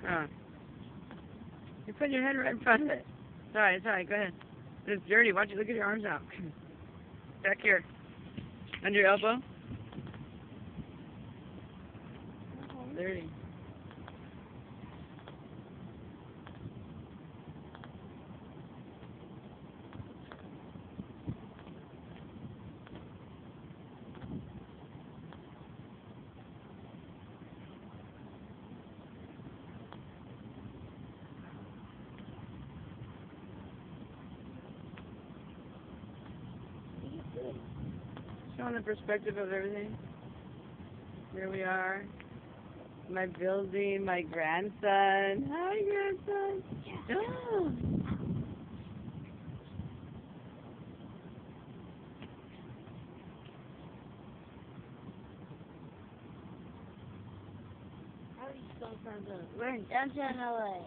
Oh. You're putting your head right in front of it. It's alright, go ahead. It's dirty. Watch it. Look at your arms out. Back here. Under your elbow. Dirty. Showing the perspective of everything. Here we are. My building, my grandson. Hi, grandson. Oh. How are you still from the? We're in downtown LA.